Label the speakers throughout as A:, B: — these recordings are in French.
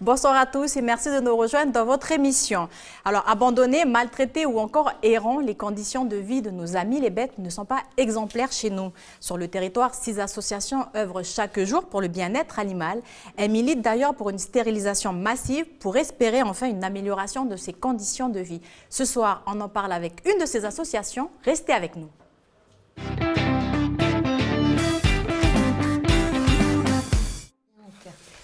A: Bonsoir à tous et merci de nous rejoindre dans votre émission. Alors, abandonnés, maltraités ou encore errants, les conditions de vie de nos amis les bêtes ne sont pas exemplaires chez nous. Sur le territoire, 6 associations œuvrent chaque jour pour le bien-être animal. Elles militent d'ailleurs pour une stérilisation massive pour espérer enfin une amélioration de ces conditions de vie. Ce soir, on en parle avec une de ces associations. Restez avec nous.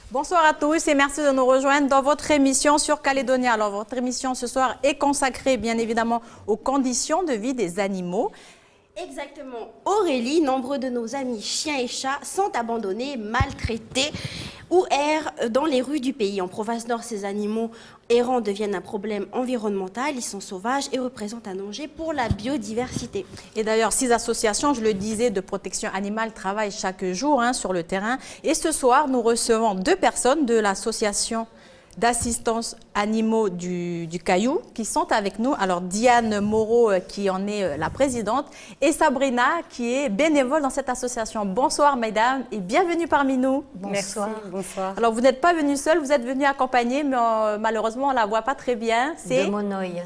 A: Bonsoir à tous et merci de nous rejoindre dans votre émission sur Calédonia. Alors, votre émission ce soir est consacrée bien évidemment aux conditions de vie des animaux.
B: Exactement. Aurélie, nombreux de nos amis chiens et chats sont abandonnés, maltraités ou errent dans les rues du pays. En province nord, ces animaux errants deviennent un problème environnemental. Ils sont sauvages et représentent un danger pour la biodiversité.
A: Et d'ailleurs, 6 associations, je le disais, de protection animale travaillent chaque jour sur le terrain. Et ce soir, nous recevons 2 personnes de l'association d'assistance animaux du Caillou qui sont avec nous. Alors Diane Moreau qui en est la présidente et Sabrina qui est bénévole dans cette association. Bonsoir mesdames et bienvenue parmi nous.
C: Bonsoir. Merci, bonsoir.
A: Alors vous n'êtes pas venue seule, vous êtes venue accompagnée mais malheureusement on ne la voit pas très bien.
C: C'est de Monoï.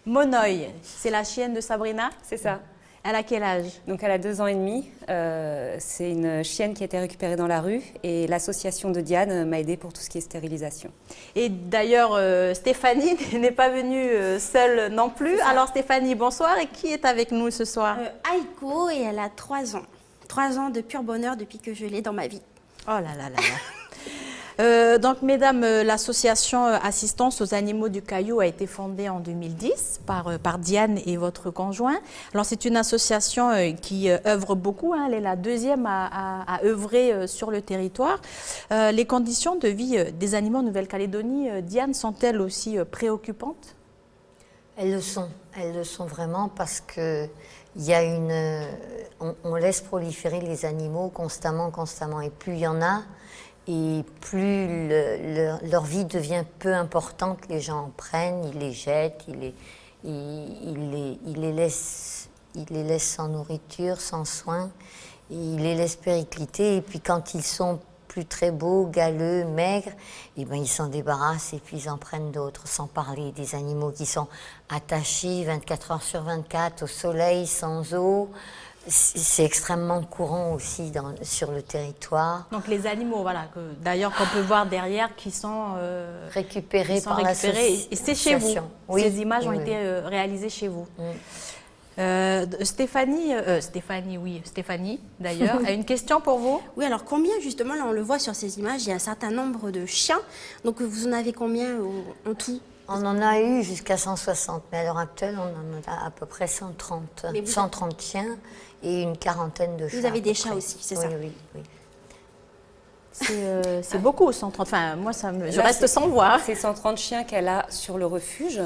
A: Monoï, c'est la chienne de Sabrina?
C: C'est ça.
A: Elle a quel âge?
C: Donc elle a 2 ans et demi. C'est une chienne qui a été récupérée dans la rue et l'association de Diane m'a aidée pour tout ce qui est stérilisation.
A: Et d'ailleurs, Stéphanie n'est pas venue seule non plus. Alors Stéphanie, bonsoir. Et qui est avec nous ce soir?
B: Aïko et elle a 3 ans. 3 ans de pur bonheur depuis que je l'ai dans ma vie.
A: Oh là là là là. Donc, mesdames, l'association Assistance aux animaux du Caillou a été fondée en 2010 par Diane et votre conjoint. Alors, c'est une association qui œuvre beaucoup. Elle est la 2e à œuvrer sur le territoire. Les conditions de vie des animaux en Nouvelle-Calédonie, Diane, sont-elles aussi préoccupantes?
D: Elles le sont vraiment parce que il y a on laisse proliférer les animaux constamment. Et plus il y en a, et plus leur vie devient peu importante, les gens en prennent, ils les jettent, ils les laissent sans nourriture, sans soins, et ils les laissent péricliter. Et puis quand ils sont plus très beaux, galeux, maigres, et ben ils s'en débarrassent et puis ils en prennent d'autres, sans parler des animaux qui sont attachés 24 heures sur 24 au soleil, sans eau. C'est extrêmement courant aussi sur le territoire.
A: Donc les animaux, voilà, d'ailleurs qu'on peut voir derrière, qui sont
D: récupérés par l'association.
A: Et c'est chez vous.
D: Oui,
A: ces images ont
D: oui.
A: été réalisées chez vous. Stéphanie d'ailleurs, a une question pour vous.
B: Oui, alors combien justement, là on le voit sur ces images, il y a un certain nombre de chiens. Donc vous en avez combien en tout?
D: On en a eu jusqu'à 160, mais à l'heure actuelle, on en a à peu près 130 chiens et une quarantaine de chats.
B: Vous avez des chats aussi, c'est ça?
D: Oui.
A: C'est beaucoup, 130. Enfin, moi, je reste sans voix.
C: C'est 130 chiens qu'elle a sur le refuge.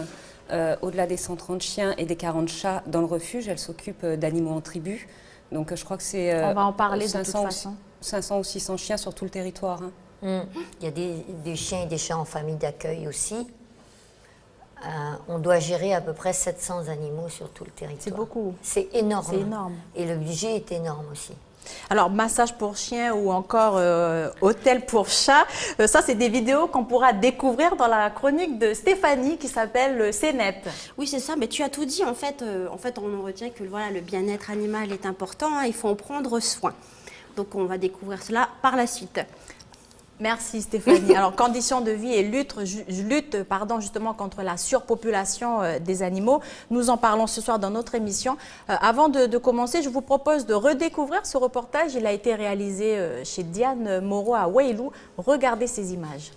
C: Au-delà des 130 chiens et des 40 chats dans le refuge, elle s'occupe d'animaux en tribu. Donc je crois que c'est
A: on va en parler de toute façon.
C: 500 ou 600 chiens sur tout le territoire.
D: Il y a des chiens et des chats en famille d'accueil aussi. On doit gérer à peu près 700 animaux sur tout le territoire.
A: C'est beaucoup.
D: C'est énorme.
A: C'est énorme.
D: Et le budget est énorme aussi.
A: Alors, massage pour chiens ou encore hôtel pour chats, ça, c'est des vidéos qu'on pourra découvrir dans la chronique de Stéphanie qui s'appelle CNET.
B: Oui, c'est ça. Mais tu as tout dit. En fait, on en retient que voilà, le bien-être animal est important. Il faut en prendre soin. Donc, on va découvrir cela par la suite.
A: Merci Stéphanie. Alors, conditions de vie et lutte justement contre la surpopulation des animaux. Nous en parlons ce soir dans notre émission. Avant de commencer, je vous propose de redécouvrir ce reportage. Il a été réalisé chez Diane Moreau à Wailou. Regardez ces images.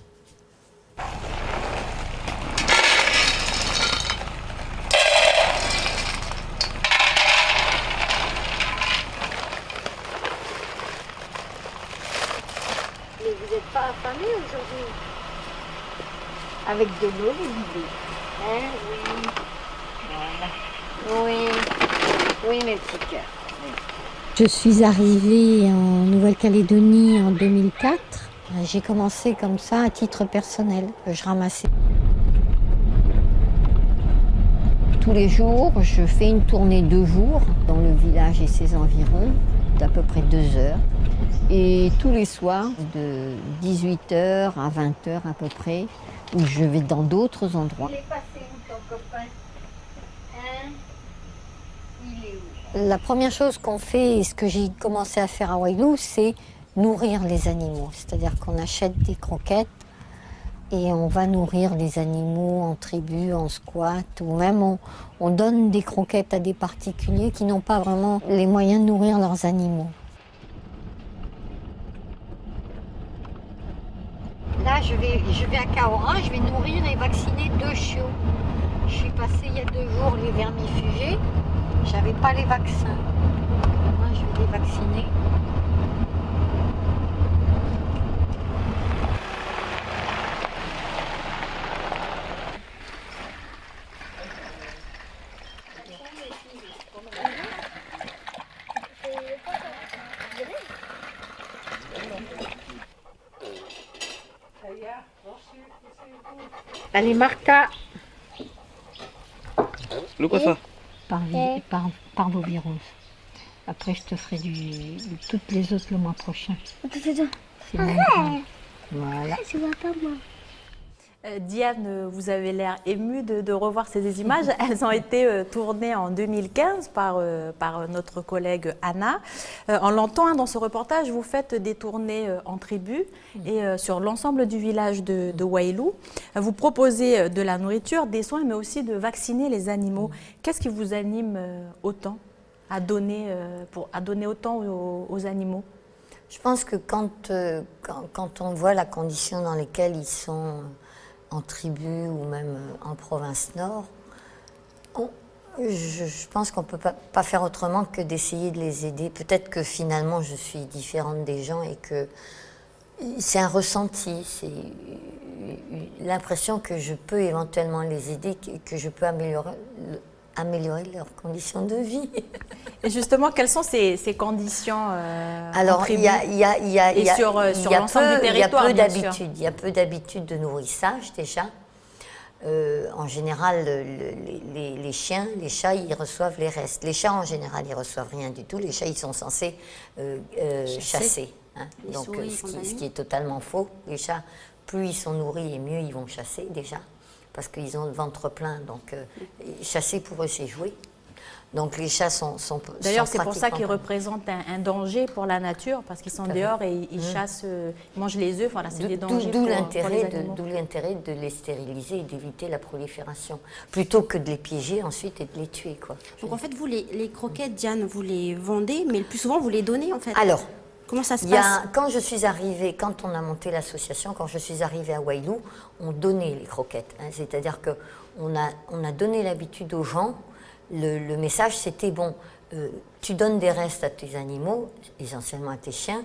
E: Vous n'êtes pas affamés aujourd'hui? Avec de l'eau, vous vivez. Hein? Oui. Voilà. Oui, mes petits cœurs. Oui.
F: Je suis arrivée en Nouvelle-Calédonie en 2004. J'ai commencé comme ça à titre personnel. Je ramassais. Tous les jours, je fais une tournée 2 jours dans le village et ses environs, d'à peu près 2 heures. Et tous les soirs, de 18h à 20h à peu près, où je vais dans d'autres endroits.
E: Il est passé où ton copain? Hein? Il est où?
D: La première chose qu'on fait, et ce que j'ai commencé à faire à Wailou, c'est nourrir les animaux. C'est-à-dire qu'on achète des croquettes et on va nourrir les animaux en tribu, en squat, ou même on donne des croquettes à des particuliers qui n'ont pas vraiment les moyens de nourrir leurs animaux. Là, je vais à Cahora, je vais nourrir et vacciner 2 chiots. Je suis passée il y a 2 jours les vermifugés, j'avais pas les vaccins. Moi, je vais les vacciner.
E: Allez, Martha.
G: Luca
F: Par vos virus. Après, je te ferai toutes les autres le mois prochain. C'est moins grave. Voilà.
A: Diane, vous avez l'air émue de revoir ces images. Elles ont été tournées en 2015 par notre collègue Anna. On l'entend dans ce reportage, vous faites des tournées en tribu et sur l'ensemble du village de Wailou. Vous proposez de la nourriture, des soins, mais aussi de vacciner les animaux. Qu'est-ce qui vous anime autant à donner autant aux animaux?
D: Je pense que quand on voit la condition dans laquelle ils sont en tribu ou même en province nord, je pense qu'on ne peut pas faire autrement que d'essayer de les aider. Peut-être que finalement je suis différente des gens et que c'est un ressenti, c'est l'impression que je peux éventuellement les aider, que je peux améliorer leurs conditions de vie.
A: Et justement, quelles sont ces conditions
D: Alors,
A: en tribu
D: il y a
A: sur l'ensemble du territoire,
D: il y a peu
A: bien sûr.
D: d'habitude. Il y a peu d'habitude de nourrissage déjà. En général, les chiens, les chats, ils reçoivent les restes. Les chats, en général, ils reçoivent rien du tout. Les chats, ils sont censés chasser. Hein. Donc,
B: souris,
D: ce qui est totalement faux. Les chats, plus ils sont nourris et mieux ils vont chasser déjà, parce qu'ils ont le ventre plein. Donc, chasser pour eux, c'est jouer. Donc les chats sont
A: D'ailleurs, c'est pour ça qu'ils
D: pratiquement-
A: représentent un danger pour la nature, parce qu'ils sont dehors et ils chassent, ils mangent les œufs. Voilà, c'est des dangers
D: D'où
A: pour
D: l'intérêt
A: les animaux.
D: de les stériliser et d'éviter la prolifération, plutôt que de les piéger ensuite et de les tuer, quoi.
B: Donc en fait, vous, les croquettes, Diane, vous les vendez, mais le plus souvent, vous les donnez en fait.
D: Alors,
B: Comment ça se passe?
D: quand on a monté l'association, quand je suis arrivée à Wailou, on donnait les croquettes. Hein. C'est-à-dire qu'on a donné l'habitude aux gens. Le message, c'était, bon, tu donnes des restes à tes animaux, essentiellement à tes chiens.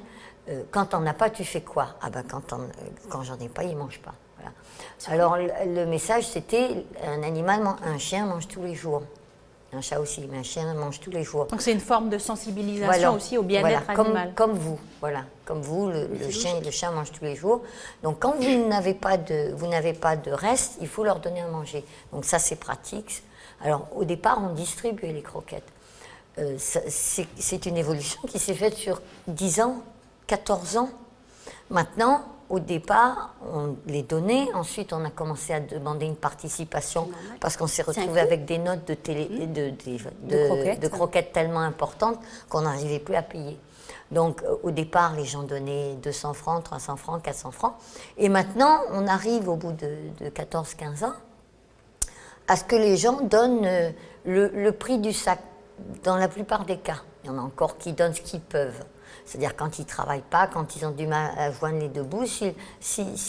D: Quand t'en as pas, tu fais quoi? Ah ben, quand j'en ai pas, ils mangent pas. Voilà. Alors, le message, c'était, un chien mange tous les jours. Un chat aussi, mais un chien mange tous les jours.
A: Donc c'est une forme de sensibilisation
D: Voilà.
A: aussi au bien-être
D: Voilà.
A: animal.
D: Comme vous, voilà. Comme vous, le chien et le chat mangent tous les jours. Donc quand vous n'avez pas de reste, il faut leur donner à manger. Donc ça, c'est pratique. Alors au départ, on distribuait les croquettes. C'est une évolution qui s'est faite sur 10 ans, 14 ans. Maintenant, au départ, on les donnait. Ensuite, on a commencé à demander une participation parce qu'on s'est retrouvé avec des notes de croquettes tellement importantes qu'on n'arrivait plus à payer. Donc, au départ, les gens donnaient 200 francs, 300 francs, 400 francs. Et maintenant, on arrive au bout de 14-15 ans à ce que les gens donnent le prix du sac, dans la plupart des cas. Il y en a encore qui donnent ce qu'ils peuvent. C'est-à-dire quand ils ne travaillent pas, quand ils ont du mal à joindre les deux bouts, s'ils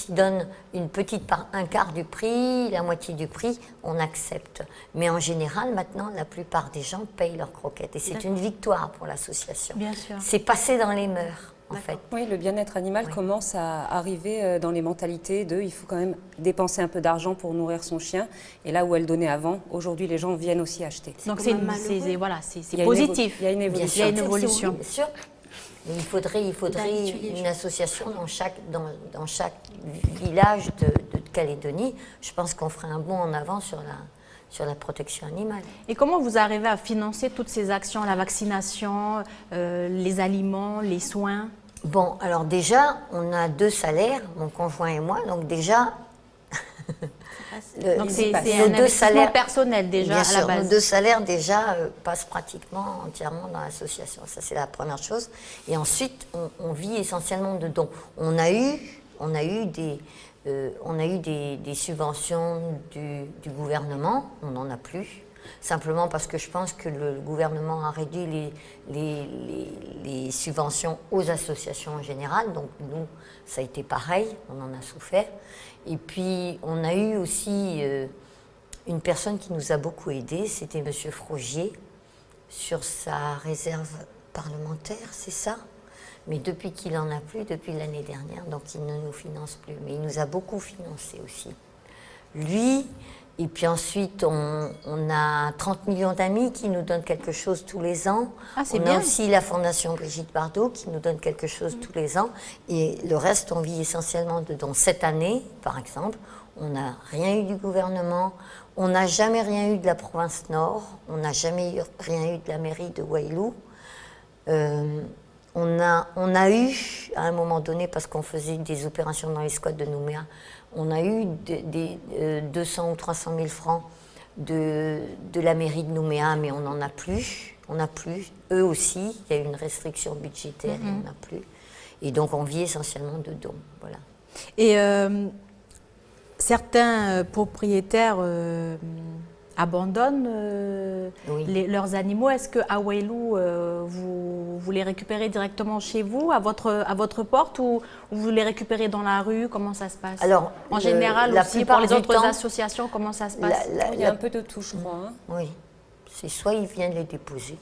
D: donnent un quart du prix, la moitié du prix, on accepte. Mais en général, maintenant, la plupart des gens payent leurs croquettes. Et c'est une victoire pour l'association.
A: Bien sûr.
D: C'est passé dans les mœurs, en fait.
C: Oui, le bien-être animal commence à arriver dans les mentalités il faut quand même dépenser un peu d'argent pour nourrir son chien. Et là où elle donnait avant, aujourd'hui les gens viennent aussi acheter.
A: Donc
B: quand même malheureux.
A: voilà, c'est
C: Il y a
A: positif.
C: il y a une évolution.
A: Il y a une évolution.
D: Bien sûr. Mais il faudrait
B: D'habitude, les
D: une
B: gens.
D: association dans chaque village de Calédonie. Je pense qu'on ferait un bond en avant sur la protection animale.
A: Et comment vous arrivez à financer toutes ces actions, la vaccination, les aliments, les soins?
D: Bon, alors déjà, on a 2 salaires, mon conjoint et moi, donc déjà...
A: Donc c'est
D: nos
A: un
D: 2
A: investissement
D: salaires
A: personnel déjà
D: Bien
A: à
D: sûr,
A: la base.
D: nos 2 salaires déjà passent pratiquement entièrement dans l'association. Ça, c'est la première chose. Et ensuite, on vit essentiellement de dons. On a eu des subventions du gouvernement. On n'en a plus. Simplement parce que je pense que le gouvernement a réduit les subventions aux associations en général. Donc nous, ça a été pareil. On en a souffert. Et puis, on a eu aussi une personne qui nous a beaucoup aidés, c'était M. Frogier, sur sa réserve parlementaire, c'est ça? Mais depuis qu'il n'en a plus, depuis l'année dernière, donc il ne nous finance plus. Mais il nous a beaucoup financé aussi. Lui, et puis ensuite, on a 30 millions d'amis qui nous donnent quelque chose tous les ans.
A: Ah, c'est
D: on
A: bien.
D: a aussi la Fondation Brigitte Bardot qui nous donne quelque chose tous les ans. Et le reste, on vit essentiellement de dons. Cette année, par exemple, on n'a rien eu du gouvernement, on n'a jamais rien eu de la province Nord, on n'a jamais rien eu de la mairie de Wailou. On a eu, à un moment donné, parce qu'on faisait des opérations dans les squats de Nouméa, on a eu des 200 ou 300 000 francs de la mairie de Nouméa, mais on n'en a plus. On n'a plus. Eux aussi, il y a eu une restriction budgétaire et on n'a plus. Et donc, on vit essentiellement de dons. Voilà.
A: Et certains propriétaires abandonnent
D: Oui.
A: leurs animaux. Est-ce qu'à Wailou, vous les récupérez directement chez vous, à votre porte, ou vous les récupérez dans la rue? Comment ça se passe?
D: Alors,
A: en général
D: la
A: aussi,
D: plupart
A: pour les
D: du
A: autres
D: temps,
A: associations, comment ça se passe?
C: Il y a un peu de tout, je crois. Hein.
D: Oui. C'est soit ils viennent les déposer.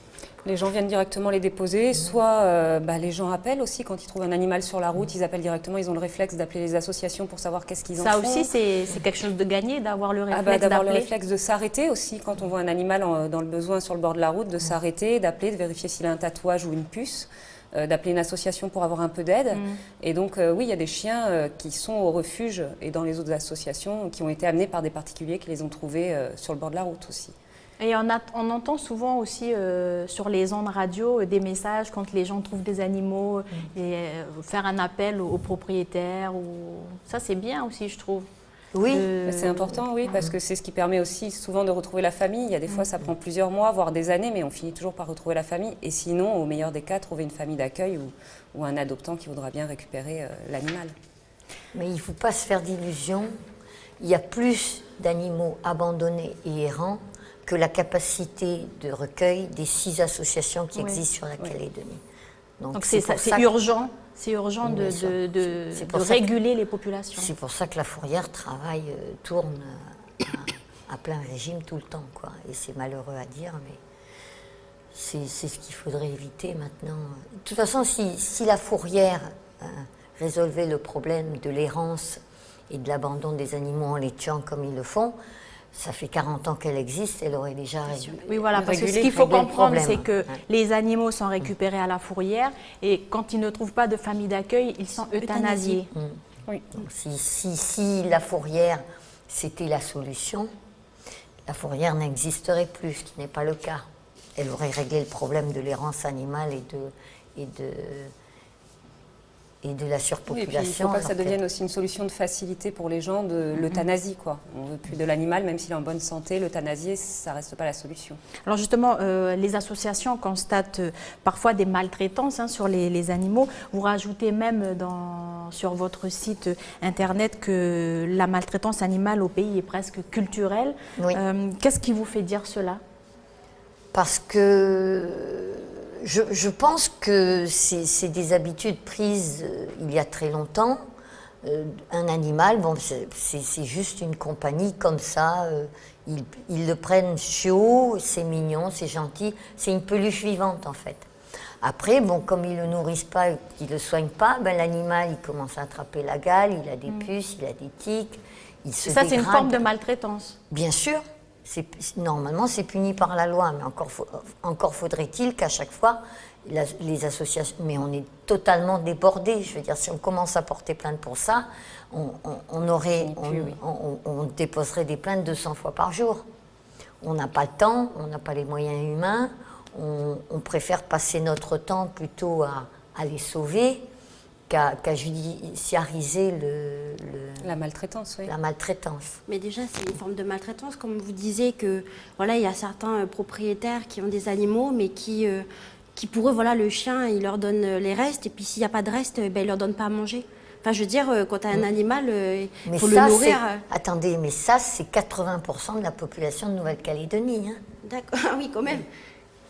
C: Les gens viennent directement les déposer, soit les gens appellent aussi quand ils trouvent un animal sur la route, ils appellent directement, ils ont le réflexe d'appeler les associations pour savoir qu'est-ce qu'ils en font.
A: Ça aussi, c'est quelque chose de gagné, d'avoir le réflexe
C: D'avoir le
A: d'appeler.
C: réflexe de s'arrêter aussi quand on voit un animal dans le besoin sur le bord de la route, de s'arrêter, d'appeler, de vérifier s'il a un tatouage ou une puce, d'appeler une association pour avoir un peu d'aide. Et donc oui, il y a des chiens qui sont au refuge et dans les autres associations qui ont été amenés par des particuliers qui les ont trouvés sur le bord de la route aussi.
A: Et on entend souvent aussi sur les ondes radio des messages quand les gens trouvent des animaux et faire un appel aux propriétaires. Ça, c'est bien aussi, je trouve.
D: Oui.
C: C'est important, oui, parce que c'est ce qui permet aussi souvent de retrouver la famille. Il y a des fois, ça prend plusieurs mois, voire des années, mais on finit toujours par retrouver la famille. Et sinon, au meilleur des cas, trouver une famille d'accueil ou un adoptant qui voudra bien récupérer l'animal.
D: Mais il ne faut pas se faire d'illusions. Il y a plus d'animaux abandonnés et errants que la capacité de recueil des 6 associations qui existent sur la Calédonie.
A: Donc c'est urgent, de réguler les populations.
D: C'est pour ça que la fourrière tourne à plein régime tout le temps, quoi. Et c'est malheureux à dire, mais c'est ce qu'il faudrait éviter maintenant. De toute façon, si la fourrière résolvait le problème de l'errance et de l'abandon des animaux en les tuant comme ils le font, ça fait 40 ans qu'elle existe, elle aurait déjà résolu.
A: Oui, voilà, parce que ce qu'il faut comprendre, c'est que les animaux sont récupérés à la fourrière et quand ils ne trouvent pas de famille d'accueil, ils sont euthanasiés.
C: Oui.
D: Donc, si la fourrière, c'était la solution, la fourrière n'existerait plus, ce qui n'est pas le cas. Elle aurait réglé le problème de l'errance animale et de la surpopulation.
C: Oui, et puis, il ne faut pas que ça devienne aussi une solution de facilité pour les gens de l'euthanasie, quoi. On ne veut plus de l'animal, même s'il est en bonne santé, l'euthanasier, ça ne reste pas la solution.
A: Alors justement, les associations constatent parfois des maltraitances sur les animaux. Vous rajoutez même sur votre site internet que la maltraitance animale au pays est presque culturelle.
D: Oui.
A: Qu'est-ce qui vous fait dire cela?
D: Parce que je pense que c'est des habitudes prises il y a très longtemps. Un animal, bon, c'est juste une compagnie comme ça. Ils le prennent chaud, c'est mignon, c'est gentil. C'est une peluche vivante en fait. Après, bon, comme ils ne le nourrissent pas et qu'ils ne le soignent pas, ben, l'animal il commence à attraper la gale, il a des puces, il a des tiques, il se dégrade.
A: Ça, c'est une forme de maltraitance.
D: Bien sûr. Normalement, c'est puni par la loi, mais encore faudrait-il qu'à chaque fois, les associations... Mais on est totalement débordés. Je veux dire, si on commence à porter plainte pour ça, on déposerait des plaintes 200 fois par jour. On n'a pas le temps, on n'a pas les moyens humains, on préfère passer notre temps plutôt à les sauver. qu'a judiciarisé
C: La maltraitance, oui.
D: la maltraitance.
B: Mais déjà, c'est une forme de maltraitance, comme vous disiez que voilà, il y a certains propriétaires qui ont des animaux, mais qui pour eux, voilà, le chien, il leur donne les restes, et puis s'il n'y a pas de restes, ben, il leur donne pas à manger. Enfin, je veux dire, quand tu as un animal, il faut le nourrir.
D: Attendez, mais ça, c'est 80% de la population de Nouvelle-Calédonie. Hein.
B: D'accord, ah oui, quand même.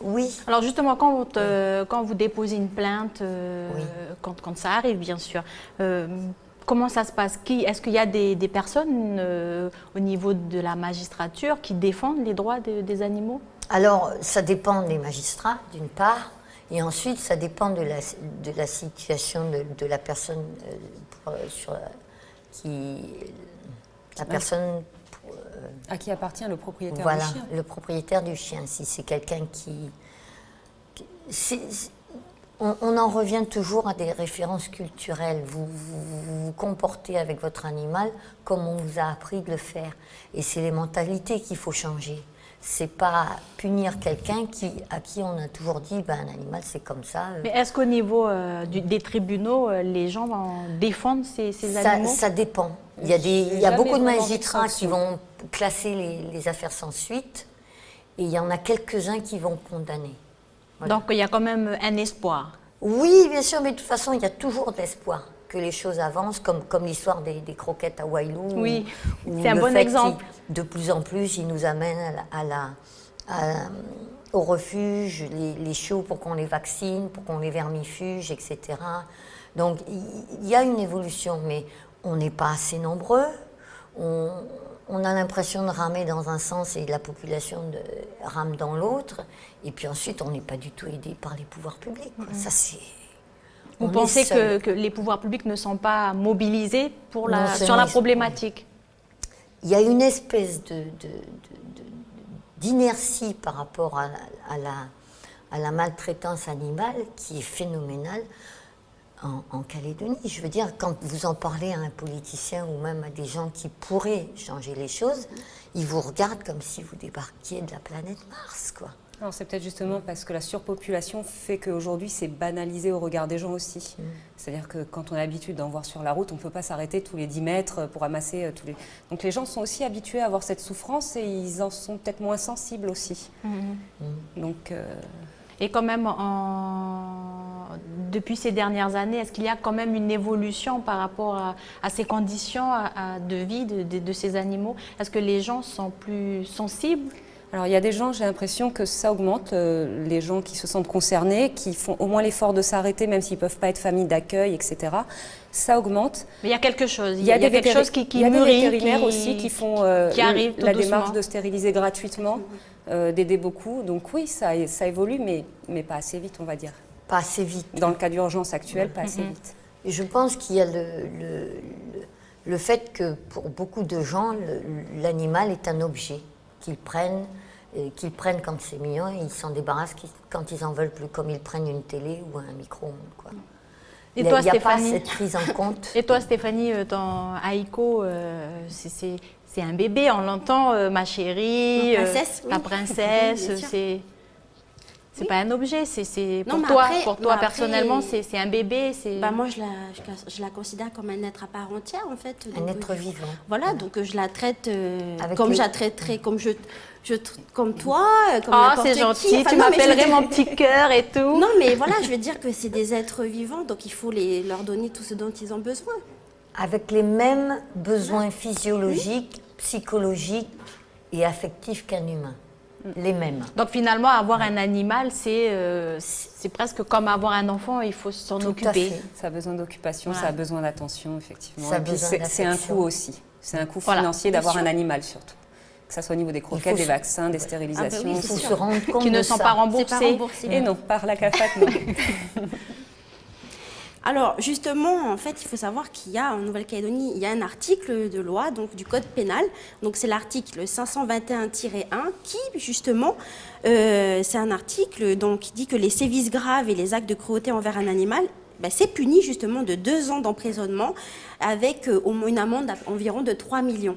D: Oui.
A: Alors justement, quand vous déposez une plainte, quand ça arrive, bien sûr, comment ça se passe? Est-ce qu'il y a des personnes au niveau de la magistrature qui défendent les droits des animaux?
D: Alors, ça dépend des magistrats, d'une part, et ensuite, ça dépend de la situation de la personne
C: à qui appartient le propriétaire
D: voilà,
C: du chien.
D: le propriétaire du chien. Si c'est quelqu'un on en revient toujours à des références culturelles. Vous vous comportez avec votre animal comme on vous a appris de le faire. Et c'est les mentalités qu'il faut changer. C'est pas punir quelqu'un à qui on a toujours dit ben, un animal c'est comme ça.
A: Mais est-ce qu'au niveau des tribunaux, les gens défendent ces animaux?
D: Ça dépend. Il y a beaucoup de magistrats qui vont classer les affaires sans suite et il y en a quelques-uns qui vont condamner. Voilà.
A: Donc il y a quand même un espoir.
D: Oui, bien sûr, mais de toute façon, il y a toujours de l'espoir que les choses avancent, comme l'histoire des croquettes à Wailou.
A: Oui, c'est un bon exemple.
D: De plus en plus, ils nous amènent au refuge, les chiots pour qu'on les vaccine, pour qu'on les vermifuge, etc. Donc, il y a une évolution, mais on n'est pas assez nombreux. On a l'impression de ramer dans un sens et la population rame dans l'autre. Et puis ensuite, on n'est pas du tout aidé par les pouvoirs publics. Ça, c'est...
A: Vous pensez que les pouvoirs publics ne sont pas mobilisés sur la problématique?
D: Il y a une espèce d'inertie par rapport à la maltraitance animale qui est phénoménale en Calédonie. Je veux dire, quand vous en parlez à un politicien ou même à des gens qui pourraient changer les choses, ils vous regardent comme si vous débarquiez de la planète Mars, quoi.
C: Alors c'est peut-être justement parce que la surpopulation fait qu'aujourd'hui c'est banalisé au regard des gens aussi. C'est-à-dire que quand on a l'habitude d'en voir sur la route, on ne peut pas s'arrêter tous les 10 mètres pour ramasser tous les... Donc les gens sont aussi habitués à avoir cette souffrance et ils en sont peut-être moins sensibles aussi. Donc...
A: Et quand même, depuis ces dernières années, est-ce qu'il y a quand même une évolution par rapport à ces conditions de vie de ces animaux? Est-ce que les gens sont plus sensibles?
C: Alors il y a des gens, j'ai l'impression que ça augmente, les gens qui se sentent concernés, qui font au moins l'effort de s'arrêter, même s'ils ne peuvent pas être famille d'accueil, etc. Ça augmente.
A: Mais il y a quelque chose,
C: il y a quelque chose qui mûrit. Il y a des vétérinaires
A: aussi
C: qui font
A: la
C: démarche de stériliser gratuitement, d'aider beaucoup. Donc oui, ça évolue, mais pas assez vite, on va dire.
D: Pas assez vite.
C: Dans le cas d'urgence actuel, pas assez vite.
D: Et je pense qu'il y a le fait que pour beaucoup de gens, l'animal est un objet qu'ils prennent quand c'est mignon et ils s'en débarrassent quand ils en veulent plus, comme ils prennent une télé ou un micro-ondes, quoi.
A: Et toi,
D: il n'y a pas
A: Stéphanie,
D: cette prise en compte.
A: Et toi, Stéphanie, dans Aiko, c'est un bébé, on l'entend, ma chérie,
B: la
A: princesse,
B: oui,
A: c'est pas un objet, c'est
B: Non,
A: pour toi personnellement, c'est un bébé.
B: Moi, je la considère comme un être à part entière, en fait.
D: Un être vivant.
B: Voilà, donc je la traite comme je la traiterais, comme toi, comme
A: oh,
B: n'importe
A: c'est
B: qui.
A: gentil,
B: Enfin,
A: tu m'appellerais mon petit cœur et tout.
B: Non, mais voilà, je veux dire que c'est des êtres vivants, donc il faut leur donner tout ce dont ils ont besoin.
D: Avec les mêmes besoins physiologiques, psychologiques et affectifs qu'un humain. Les mêmes.
A: Donc finalement, avoir un animal, c'est presque comme avoir un enfant, il faut s'en occuper.
C: Ça a besoin d'occupation, ça a besoin d'attention, effectivement.
D: Ça a besoin
C: c'est un coût aussi. C'est un coût financier d'avoir un animal surtout. Que ce soit au niveau des croquettes, des vaccins, des stérilisations.
D: Il faut se rendre compte
A: qui ne sont pas remboursés.
B: Pas remboursé.
C: Et non, par la CAFAT, non.
B: Alors justement, en fait, il faut savoir qu'il y a en Nouvelle-Calédonie, il y a un article de loi donc du Code pénal. Donc c'est l'article 521-1 qui justement, c'est un article donc qui dit que les sévices graves et les actes de cruauté envers un animal, c'est puni justement de 2 ans d'emprisonnement avec au moins une amende d'environ de 3 millions.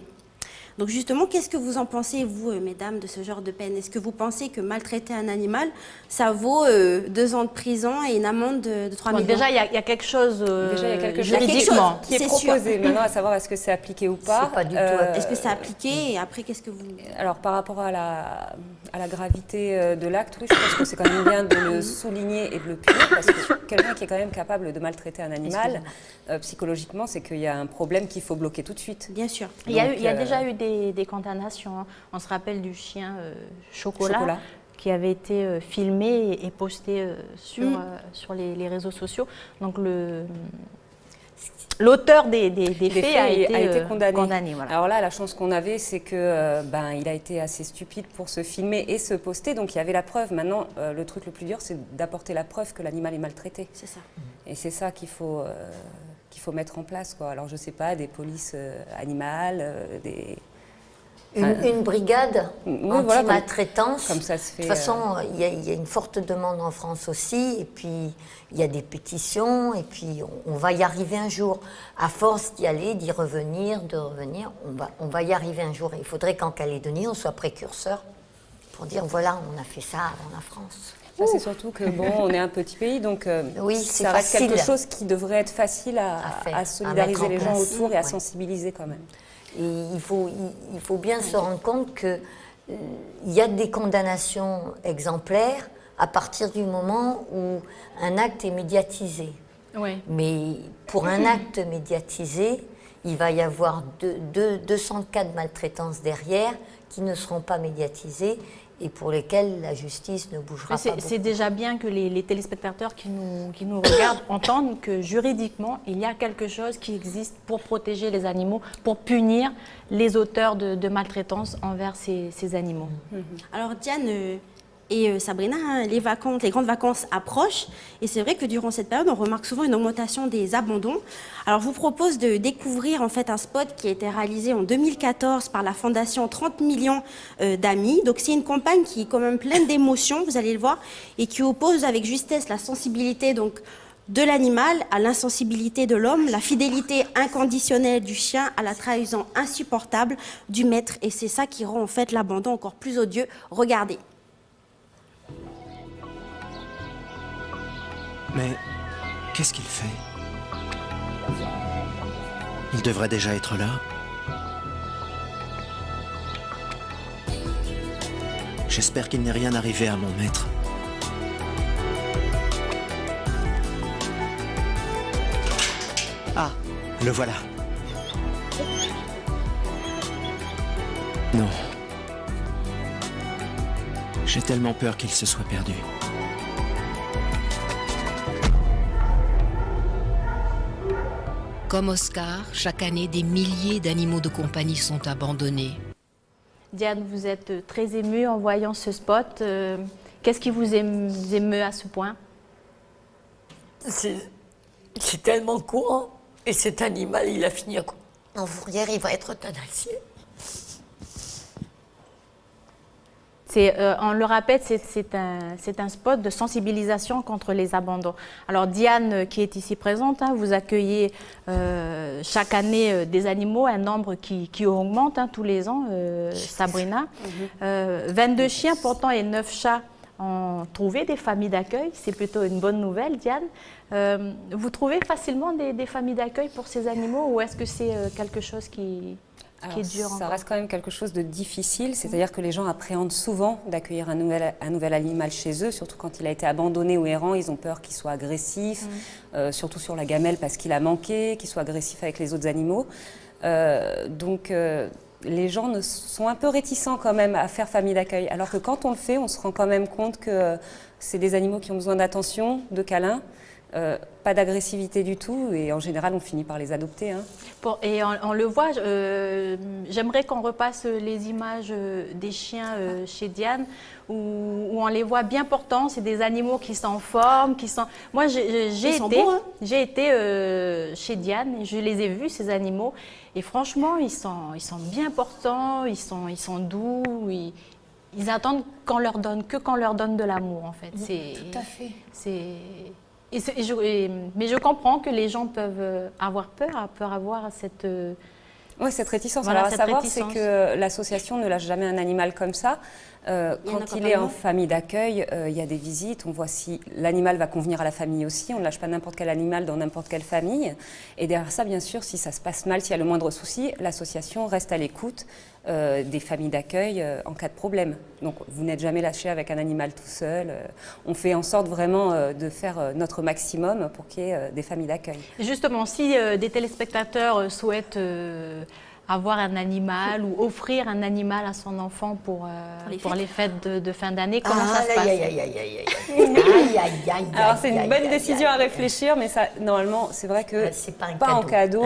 B: Donc justement, qu'est-ce que vous en pensez, vous, mesdames, de ce genre de peine? Est-ce que vous pensez que maltraiter un animal, ça vaut 2 ans de prison et une amende de 3 000 €?
A: Déjà, il y a quelque chose
C: Déjà, il y a quelque chose
A: juridiquement
C: qui est
B: c'est
C: proposé.
B: sûr.
C: Maintenant, à savoir est-ce que c'est appliqué ou pas.
D: C'est pas du tout
B: Est-ce que c'est appliqué? Et après, qu'est-ce que vous...
C: Alors, par rapport à la gravité de l'acte, oui, je pense que c'est quand même bien de le souligner et de le punir, parce que quelqu'un qui est quand même capable de maltraiter un animal, psychologiquement, c'est qu'il y a un problème qu'il faut bloquer tout de suite.
B: Bien sûr.
A: Il y a déjà eu des condamnations. Hein. On se rappelle du chien Chocolat, qui avait été filmé et posté sur les réseaux sociaux. Donc l'auteur des faits a été condamné. Voilà.
C: Alors là, la chance qu'on avait, c'est que il a été assez stupide pour se filmer et se poster. Donc il y avait la preuve. Maintenant, le truc le plus dur, c'est d'apporter la preuve que l'animal est maltraité.
B: C'est ça.
C: Et c'est ça qu'il faut mettre en place, quoi. Alors je sais pas, des polices animales,
D: Une brigade anti-maltraitance.
C: comme ça se fait.
D: De toute façon, il y a une forte demande en France aussi, et puis il y a des pétitions, et puis on va y arriver un jour. À force d'y aller, d'y revenir, de revenir, on va y arriver un jour. Et il faudrait qu'en Calédonie, on soit précurseur pour dire voilà, on a fait ça avant la France.
C: Ça, c'est surtout que on est un petit pays, donc
D: oui,
C: ça reste
D: facile
C: quelque chose qui devrait être facile à solidariser
D: mettre en
C: les gens
D: place.
C: autour et à sensibiliser quand même.
D: Et il faut bien se rendre compte qu'il y a des condamnations exemplaires à partir du moment où un acte est médiatisé.
A: Oui.
D: Mais pour un acte médiatisé, il va y avoir 204 maltraitances derrière qui ne seront pas médiatisées et pour lesquelles la justice ne bougera pas.
A: C'est déjà bien que les téléspectateurs qui nous regardent entendent que juridiquement, il y a quelque chose qui existe pour protéger les animaux, pour punir les auteurs de maltraitance envers ces animaux.
B: Alors Diane et Sabrina, hein, les grandes vacances approchent et c'est vrai que durant cette période, on remarque souvent une augmentation des abandons. Alors je vous propose de découvrir en fait un spot qui a été réalisé en 2014 par la fondation 30 millions d'amis. Donc c'est une campagne qui est quand même pleine d'émotions, vous allez le voir, et qui oppose avec justesse la sensibilité de l'animal à l'insensibilité de l'homme, la fidélité inconditionnelle du chien à la trahison insupportable du maître. Et c'est ça qui rend en fait l'abandon encore plus odieux. Regardez.
G: Mais qu'est-ce qu'il fait? Il devrait déjà être là. J'espère qu'il n'est rien arrivé à mon maître. Ah, le voilà. Non. J'ai tellement peur qu'il se soit perdu.
H: Comme Oscar, chaque année, des milliers d'animaux de compagnie sont abandonnés.
A: Diane, vous êtes très émue en voyant ce spot. Qu'est-ce qui vous émeut à ce point?
I: C'est tellement courant. Et cet animal, il a fini en fourrière, il va être euthanasié.
A: On le rappelle, c'est un spot de sensibilisation contre les abandons. Alors Diane, qui est ici présente, hein, vous accueillez chaque année des animaux, un nombre qui augmente tous les ans, Sabrina. 22 chiens pourtant et 9 chats ont trouvé des familles d'accueil. C'est plutôt une bonne nouvelle, Diane. Vous trouvez facilement des familles d'accueil pour ces animaux ou est-ce que c'est quelque chose qui est dur
C: Ça reste quand même quelque chose de difficile, c'est-à-dire que les gens appréhendent souvent d'accueillir un nouvel animal chez eux, surtout quand il a été abandonné ou errant, ils ont peur qu'il soit agressif, surtout sur la gamelle parce qu'il a manqué, qu'il soit agressif avec les autres animaux. Donc les gens sont un peu réticents quand même à faire famille d'accueil, alors que quand on le fait, on se rend quand même compte que c'est des animaux qui ont besoin d'attention, de câlins. Pas d'agressivité du tout et en général on finit par les adopter. Hein.
A: Et on le voit, j'aimerais qu'on repasse les images des chiens chez Diane où on les voit bien portants, c'est des animaux qui sont en forme, qui sont... Moi j'ai été chez Diane et je les ai vus ces animaux et franchement ils sont bien portants, ils sont doux, ils attendent qu'on leur donne de l'amour en fait.
I: Tout à fait.
A: Mais je comprends que les gens peuvent avoir peur avoir
C: Oui, cette réticence.
A: Voilà,
C: Alors, à
A: cette
C: savoir,
A: réticence.
C: c'est que l'association ne lâche jamais un animal comme ça. Quand il est en famille d'accueil, il y a des visites, on voit si l'animal va convenir à la famille aussi. On ne lâche pas n'importe quel animal dans n'importe quelle famille. Et derrière ça, bien sûr, si ça se passe mal, s'il y a le moindre souci, l'association reste à l'écoute des familles d'accueil en cas de problème. Donc, vous n'êtes jamais lâché avec un animal tout seul. On fait en sorte vraiment de faire notre maximum pour qu'il y ait des familles d'accueil.
A: Justement, si des téléspectateurs souhaitent avoir un animal ou offrir un animal à son enfant pour les fêtes de fin d'année, comment ça se passe?
C: Alors c'est une bonne décision à réfléchir, mais ça, normalement, c'est vrai que pas en cadeau,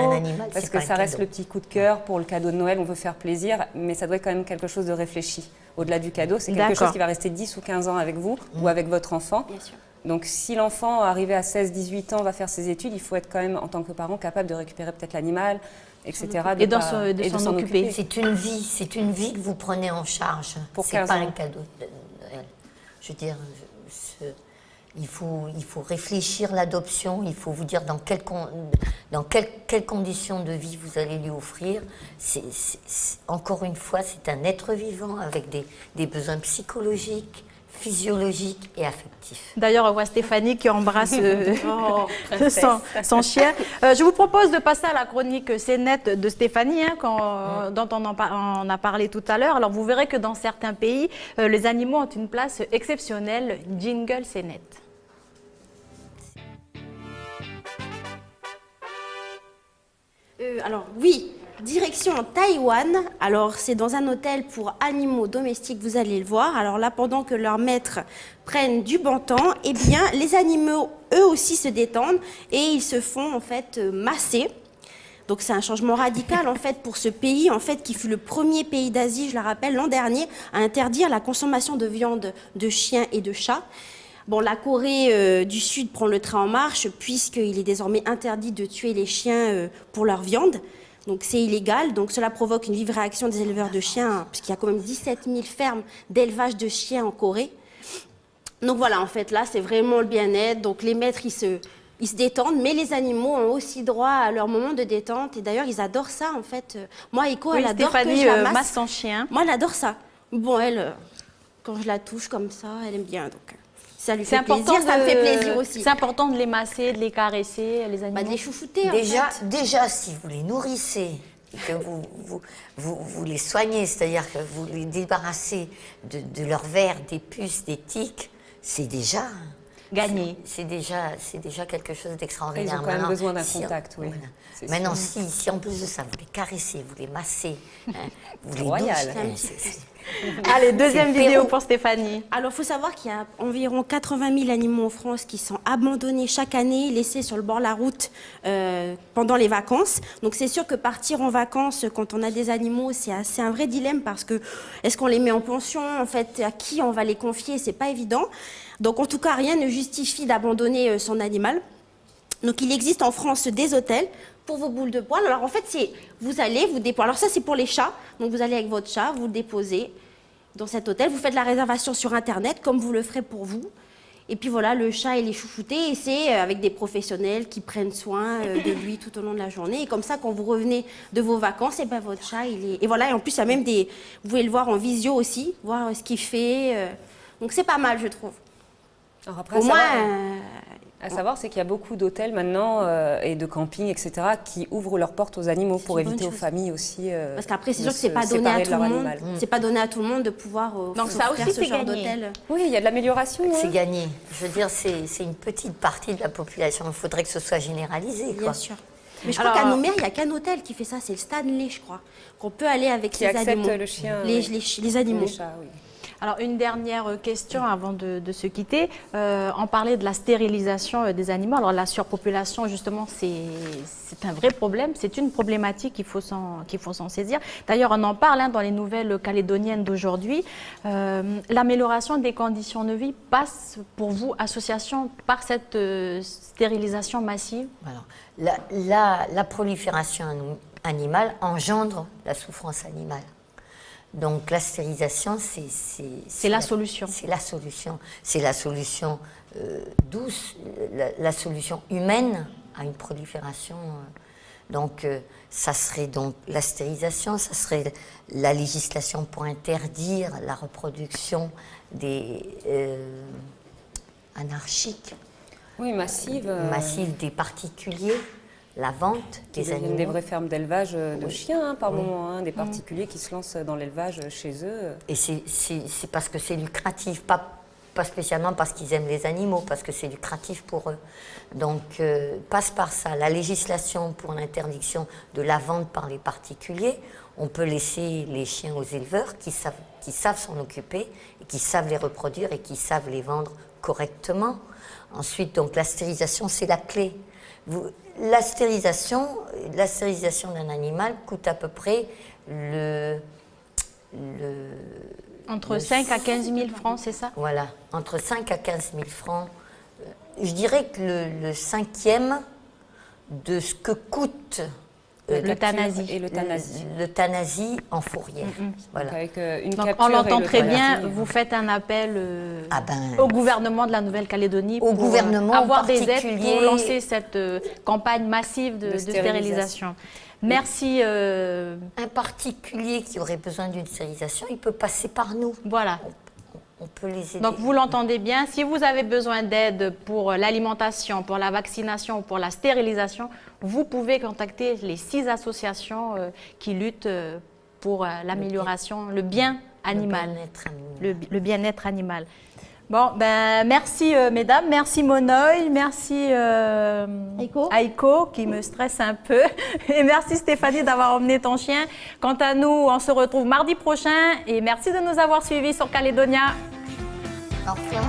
C: parce que ça reste le petit coup de cœur pour le cadeau de Noël, on veut faire plaisir, mais ça doit être quand même quelque chose de réfléchi. Au-delà du cadeau, c'est quelque chose qui va rester 10 ou 15 ans avec vous ou avec votre enfant.
B: Bien sûr.
C: Donc si l'enfant, arrivé à 16-18 ans, va faire ses études, il faut être quand même, en tant que parent, capable de récupérer peut-être l'animal, etc.
A: Et de s'en occuper.
D: C'est une vie que vous prenez en charge.
C: Pour
D: c'est
C: 15
D: pas
C: ans.
D: un cadeau. Je veux dire, il faut réfléchir l'adoption, il faut vous dire dans quelles conditions de vie vous allez lui offrir. Encore une fois, c'est un être vivant avec des besoins psychologiques, physiologique et affectif.
A: D'ailleurs, on voit Stéphanie qui embrasse son chien. Je vous propose de passer à la chronique C'est net de Stéphanie, dont on a parlé tout à l'heure. Alors, vous verrez que dans certains pays, les animaux ont une place exceptionnelle. Jingle C'est net.
B: Alors oui, direction Taïwan. Alors c'est dans un hôtel pour animaux domestiques, vous allez le voir. Alors là, pendant que leurs maîtres prennent du bon temps, eh bien les animaux eux aussi se détendent et ils se font en fait masser. Donc c'est un changement radical en fait pour ce pays en fait qui fut le premier pays d'Asie, je le rappelle, l'an dernier, à interdire la consommation de viande de chiens et de chats. Bon, la Corée du Sud prend le train en marche puisqu'il est désormais interdit de tuer les chiens pour leur viande. Donc c'est illégal. Donc cela provoque une vive réaction des éleveurs de chiens puisqu'il y a quand même 17 000 fermes d'élevage de chiens en Corée. Donc voilà, en fait, là, c'est vraiment le bien-être. Donc les maîtres, ils se détendent, mais les animaux ont aussi droit à leur moment de détente. Et d'ailleurs, ils adorent ça, en fait. Moi, Echo, elle adore
A: Stéphanie
B: que je la
A: masse son chien.
B: Moi, elle adore ça. Bon, elle, quand je la touche comme ça, elle aime bien. Donc ça lui fait plaisir, ça me fait plaisir aussi.
A: C'est important de les masser, de les caresser, les animaux.
B: De les chouchouter,
D: Déjà, si vous les nourrissez, que vous les soignez, c'est-à-dire que vous les débarrassez de leurs vers, des puces, des tiques, c'est déjà
A: gagné.
D: C'est déjà quelque chose d'extraordinaire.
C: Ils ont quand même besoin d'un contact, oui.
D: Voilà. Maintenant, si en plus de ça, vous les caressez, vous les massez, vous les
C: royal.
A: Allez, deuxième vidéo pour Stéphanie.
B: Alors, il faut savoir qu'il y a environ 80 000 animaux en France qui sont abandonnés chaque année, laissés sur le bord de la route pendant les vacances. Donc, c'est sûr que partir en vacances quand on a des animaux, c'est un vrai dilemme parce que est-ce qu'on les met en pension? En fait, à qui on va les confier? C'est pas évident. Donc, en tout cas, rien ne justifie d'abandonner son animal. Donc, il existe en France des hôtels pour vos boules de poils. Alors, en fait, vous allez vous déposer. Alors, ça, c'est pour les chats. Donc, vous allez avec votre chat, vous le déposez dans cet hôtel. Vous faites la réservation sur Internet, comme vous le ferez pour vous. Et puis, voilà, le chat, il est chouchouté. Et c'est avec des professionnels qui prennent soin de lui tout au long de la journée. Et comme ça, quand vous revenez de vos vacances, et ben, votre chat, il est... Et voilà, et en plus, il y a même des... Vous pouvez le voir en visio aussi, voir ce qu'il fait. Donc, c'est pas mal, je trouve.
C: Alors après,
B: Au moins...
C: À savoir, c'est qu'il y a beaucoup d'hôtels maintenant et de campings, etc., qui ouvrent leurs portes aux animaux pour éviter aux familles aussi.
B: Parce qu'après, c'est sûr que c'est pas donné à tout le monde. C'est pas donné à tout le monde de pouvoir
A: donc ça aussi,
B: ce genre d'hôtel.
C: Oui, il y a de l'amélioration.
D: C'est gagné. Je veux dire, c'est une petite partie de la population. Il faudrait que ce soit généralisé.
B: Bien sûr. Mais je crois qu'à Nouméa, il n'y a qu'un hôtel qui fait ça, c'est le Stanley, je crois, qu'on peut aller avec les animaux.
C: Le chien,
B: les animaux.
C: Les chats, oui.
A: Alors, une dernière question avant de se quitter. On parlait de la stérilisation des animaux. Alors, la surpopulation, justement, c'est un vrai problème. C'est une problématique qu'il faut s'en saisir. D'ailleurs, on en parle dans les nouvelles calédoniennes d'aujourd'hui. L'amélioration des conditions de vie passe pour vous, association, par cette stérilisation massive?
D: Alors, la prolifération animale engendre la souffrance animale. Donc la stérilisation, c'est
A: la solution.
D: C'est la solution. C'est la solution douce, la solution humaine à une prolifération Donc, ça serait donc la stérilisation, ça serait la législation pour interdire la reproduction des anarchiques.
C: Oui, massive.
D: Massive des particuliers, la vente des animaux.
C: Des vraies fermes d'élevage de chiens, par moment, des particuliers qui se lancent dans l'élevage chez eux.
D: Et c'est parce que c'est lucratif, pas spécialement parce qu'ils aiment les animaux, parce que c'est lucratif pour eux. Donc, passe par ça. La législation pour l'interdiction de la vente par les particuliers, on peut laisser les chiens aux éleveurs qui savent s'en occuper, et qui savent les reproduire et qui savent les vendre correctement. Ensuite, donc, la stérilisation, c'est la clé. La stérilisation d'un animal coûte à peu près
A: Entre 5 à 15 000 francs, c'est ça?
D: Voilà, entre 5 à 15 000 francs. Je dirais que le cinquième de ce que coûte
A: l'euthanasie
C: et
D: l'euthanasie en fourrière. Voilà.
C: Donc, avec une
A: Donc,
C: capture
A: on l'entend
C: et
A: très
C: l'euthanasie.
A: bien, vous faites un appel
D: ben,
A: au gouvernement de la Nouvelle-Calédonie pour
D: gouvernement
A: avoir
D: en
A: des aides
D: particulier.
A: pour lancer cette campagne massive de stérilisation. Merci.
D: Un particulier qui aurait besoin d'une stérilisation, il peut passer par nous.
A: Voilà.
D: On peut les aider.
A: Donc, vous l'entendez bien, si vous avez besoin d'aide pour l'alimentation, pour la vaccination ou pour la stérilisation, vous pouvez contacter les 6 associations qui luttent pour l'amélioration, le bien animal. Le bien-être animal. Bon, ben, merci mesdames, merci Monoï, merci Aïko qui me stresse un peu et merci Stéphanie d'avoir emmené ton chien. Quant à nous, on se retrouve mardi prochain et merci de nous avoir suivis sur Calédonia.
D: Au revoir.